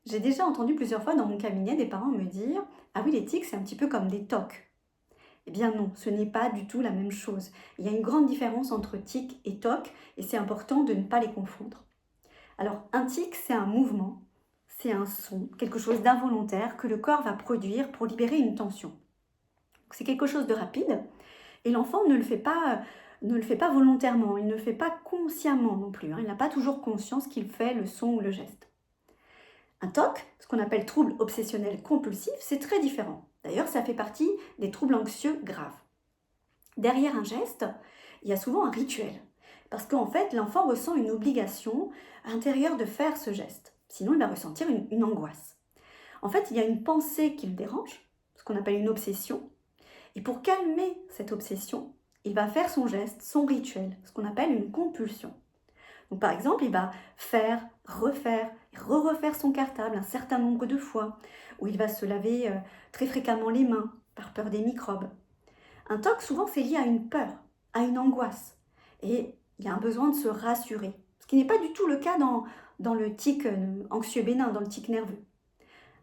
J'ai déjà entendu plusieurs fois dans mon cabinet des parents me dire: «Ah oui, les tics, c'est un petit peu comme des tocs». Eh bien non, ce n'est pas du tout la même chose. Il y a une grande différence entre tic et toc et c'est important de ne pas les confondre. Alors un tic, c'est un mouvement, c'est un son, quelque chose d'involontaire que le corps va produire pour libérer une tension. Donc, c'est quelque chose de rapide et l'enfant ne le fait pas volontairement, il ne le fait pas consciemment non plus, hein. Il n'a pas toujours conscience qu'il fait le son ou le geste. Un TOC, ce qu'on appelle trouble obsessionnel compulsif, c'est très différent. D'ailleurs, ça fait partie des troubles anxieux graves. Derrière un geste, il y a souvent un rituel. Parce qu'en fait, l'enfant ressent une obligation intérieure de faire ce geste. Sinon, il va ressentir une angoisse. En fait, il y a une pensée qui le dérange, ce qu'on appelle une obsession. Et pour calmer cette obsession, il va faire son geste, son rituel, ce qu'on appelle une compulsion. Donc, par exemple, il va faire, refaire, et re-refaire son cartable un certain nombre de fois, ou il va se laver très fréquemment les mains par peur des microbes. Un TOC, souvent, c'est lié à une peur, à une angoisse, et il y a un besoin de se rassurer, ce qui n'est pas du tout le cas dans le tic anxieux bénin, dans le tic nerveux.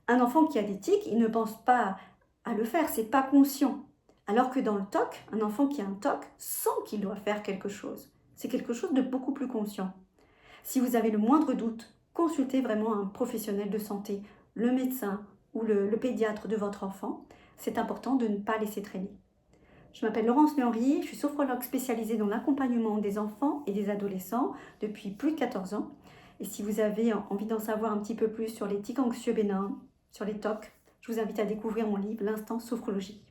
Un enfant qui a des tics, il ne pense pas à le faire, c'est pas conscient. Alors que dans le TOC, un enfant qui a un TOC sent qu'il doit faire quelque chose. C'est quelque chose de beaucoup plus conscient. Si vous avez le moindre doute, consultez vraiment un professionnel de santé, le médecin ou le pédiatre de votre enfant. C'est important de ne pas laisser traîner. Je m'appelle Laurence Henry, je suis sophrologue spécialisée dans l'accompagnement des enfants et des adolescents depuis plus de 14 ans. Et si vous avez envie d'en savoir un petit peu plus sur les tics anxieux bénins, sur les TOC, je vous invite à découvrir mon livre L'instant sophrologie.